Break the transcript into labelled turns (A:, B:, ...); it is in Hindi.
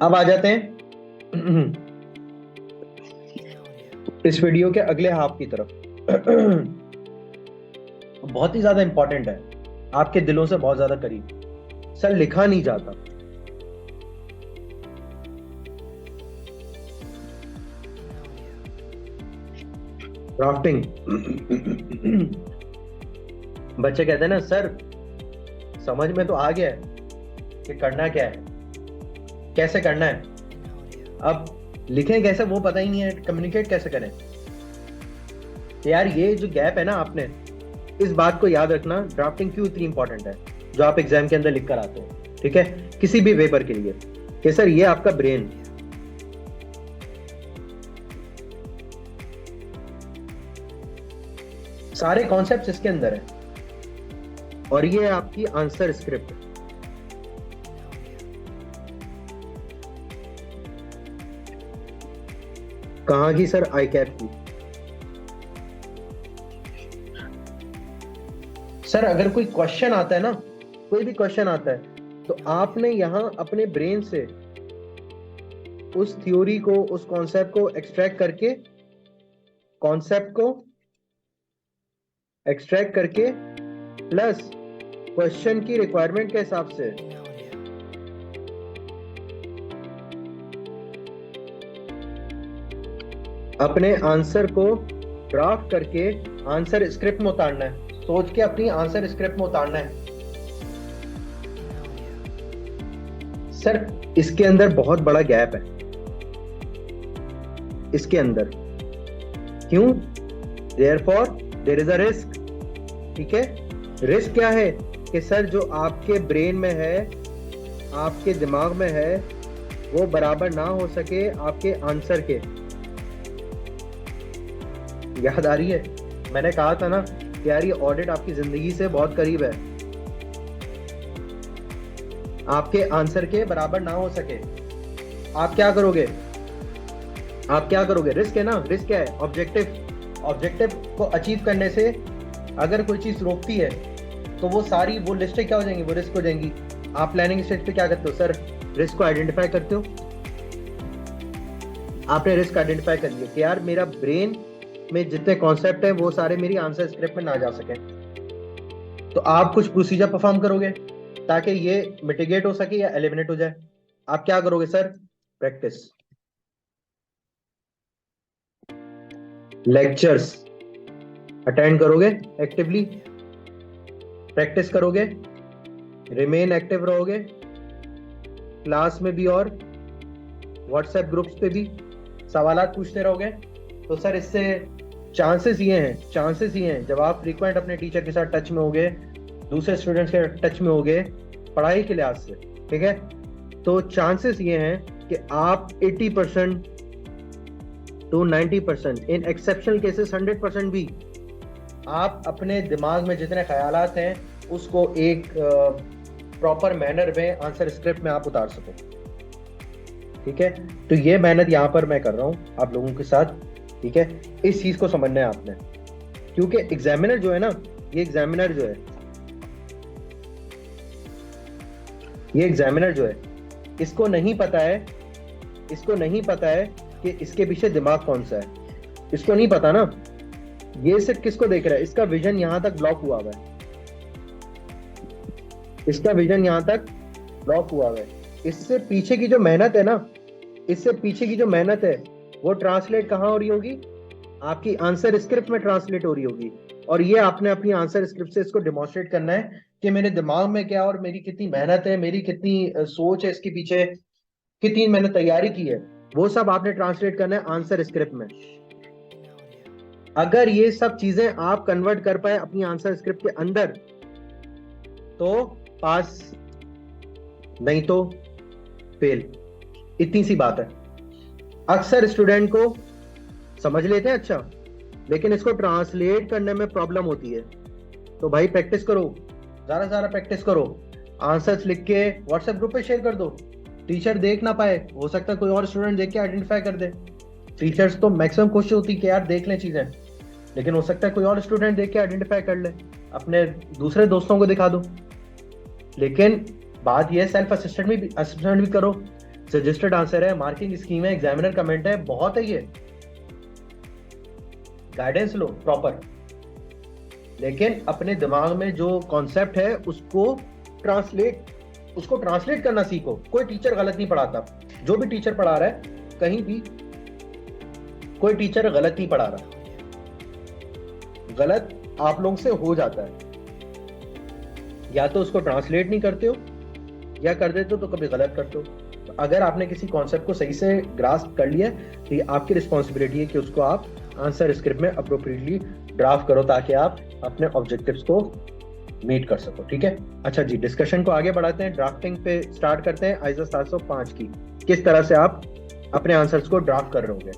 A: अब आ जाते हैं इस वीडियो के अगले हाफ की तरफ। बहुत ही ज्यादा इंपॉर्टेंट है, आपके दिलों से बहुत ज्यादा करीब। सर लिखा नहीं जाता। ड्राफ्टिंग। बच्चे कहते हैं ना सर समझ में तो आ गया है कि करना क्या है, कैसे करना है, अब लिखें कैसे वो पता ही नहीं है, कम्युनिकेट कैसे करें। तो यार ये जो गैप है ना, आपने इस बात को याद रखना, ड्राफ्टिंग क्यों इतनी इंपॉर्टेंट है जो आप एग्जाम के अंदर लिख कर आते हो, ठीक है, किसी भी पेपर के लिए, कि सर ये आपका ब्रेन, सारे कॉन्सेप्ट्स इसके अंदर है, और ये आपकी आंसर स्क्रिप्ट। कहां की सर? आई कैप की। सर अगर कोई क्वेश्चन आता है ना, कोई भी क्वेश्चन आता है, तो आपने यहां अपने ब्रेन से उस थ्योरी को, उस कॉन्सेप्ट को एक्सट्रैक्ट करके प्लस क्वेश्चन की रिक्वायरमेंट के हिसाब से अपने आंसर को ड्राफ्ट करके आंसर स्क्रिप्ट में उतारना है, सोच के अपनी आंसर स्क्रिप्ट में उतारना है। सर इसके अंदर बहुत बड़ा गैप है, इसके अंदर। क्यों? Therefore there is a risk. ठीक है, रिस्क क्या है कि सर जो आपके ब्रेन में है, आपके दिमाग में है, वो बराबर ना हो सके आपके आंसर के। याद आ रही है? मैंने कहा था ना कि यार ये ऑडिट आपकी जिंदगी से बहुत करीब है, आपके आंसर के बराबर ना हो सके। आप क्या करोगे? रिस्क है ना, रिस्क क्या है? ऑब्जेक्टिव को अचीव करने से अगर कोई चीज रोकती है तो वो सारी वो लिस्टें क्या हो जाएंगी? वो रिस्क हो जाएंगी। आप प्लानिंग स्टेज पे क्या करते हो सर? रिस्क को आइडेंटिफाई करते हो। आपने रिस्क आइडेंटिफाई कर लिया कि यार मेरा ब्रेन में जितने कॉन्सेप्ट है वो सारे मेरी आंसर स्क्रिप्ट में ना जा सके, तो आप कुछ प्रोसीजर परफॉर्म करोगे ताकि ये मिटिगेट हो सके या एलिमिनेट हो जाए। आप क्या करोगे सर? प्रैक्टिस, लेक्चर्स अटेंड करोगे, एक्टिवली प्रैक्टिस करोगे, रिमेन एक्टिव रहोगे क्लास में भी और व्हाट्सएप ग्रुप्स पे भी सवालात पूछते रहोगे। तो सर इससे चांसेस ये हैं जब आप फ्रीक्वेंट अपने टीचर के साथ टच में होगे, दूसरे स्टूडेंट्स के टच में होगे पढ़ाई के लिहाज से, ठीक है, तो चांसेस ये हैं कि आप 80% टू 90%, इन एक्सेप्शनल केसेस 100% भी आप अपने दिमाग में जितने ख्यालात हैं उसको एक प्रॉपर मैनर में आंसर स्क्रिप्ट में आप उतार सको। ठीक है, तो ये मेहनत यहाँ पर मैं कर रहा हूँ आप लोगों के साथ। ठीक है, इस चीज को समझना है आपने, क्योंकि एग्जामिनर जो है ना, ये एग्जामिनर जो है इसको नहीं पता है कि इसके पीछे दिमाग कौन सा है। इसको नहीं पता ना, ये सिर्फ किसको देख रहा है? इसका विजन यहां तक ब्लॉक हुआ हुआ है, इससे पीछे की जो मेहनत है वो ट्रांसलेट कहाँ हो रही होगी? आपकी आंसर स्क्रिप्ट में ट्रांसलेट हो रही होगी। और ये आपने अपनी आंसर स्क्रिप्ट से इसको डिमॉन्स्ट्रेट करना है कि मेरे दिमाग में क्या और मेरी कितनी मेहनत है, मेरी कितनी सोच है, इसके पीछे कितनी मैंने तैयारी की है, वो सब आपने ट्रांसलेट करना है आंसर स्क्रिप्ट में। अगर ये सब चीजें आप कन्वर्ट कर पाए अपनी आंसर स्क्रिप्ट के अंदर तो पास, नहीं तो फेल। इतनी सी बात है। अक्सर स्टूडेंट को समझ लेते हैं अच्छा, लेकिन इसको ट्रांसलेट करने में प्रॉब्लम होती है। तो भाई प्रैक्टिस करो, ज्यादा प्रैक्टिस करो, आंसर्स लिख के व्हाट्सएप ग्रुप पे शेयर कर दो। टीचर देख ना पाए, हो सकता है कोई और स्टूडेंट देख के आइडेंटिफाई कर दे। टीचर्स तो मैक्सिमम कोशिश होती है कि यार देख लें चीजें, लेकिन हो सकता है कोई और स्टूडेंट देख के आइडेंटिफाई कर ले, अपने दूसरे दोस्तों को दिखा दो। लेकिन बात यह सेल्फ असिस्टेंट भी करो, सजेस्टेड आंसर है, मार्किंग स्कीम है, एग्जामिनर कमेंट है, बहुत है ये। गाइडेंस लो प्रॉपर, लेकिन अपने दिमाग में जो कॉन्सेप्ट है उसको ट्रांसलेट करना सीखो। कोई टीचर गलत नहीं पढ़ाता, जो भी टीचर पढ़ा रहा है, कहीं भी कोई टीचर गलत नहीं पढ़ा रहा। गलत आप लोगों से हो जाता है, या तो उसको ट्रांसलेट नहीं करते हो, या कर देते हो तो कभी गलत करते हो। तो अगर आपने किसी कॉन्सेप्ट को सही से ग्रास्प कर लिया तो ये आपकी रिस्पॉन्सिबिलिटी है कि उसको आप आंसर स्क्रिप्ट में अप्रोप्रिएटली ड्राफ्ट करो, ताकि आप अपने ऑब्जेक्टिव्स को मीट कर सको। ठीक है, अच्छा जी, डिस्कशन को आगे बढ़ाते हैं, ड्राफ्टिंग पे स्टार्ट करते हैं। आइजा 705 की किस तरह से आप अपने आंसर्स को ड्राफ्ट कर रहे होंगे।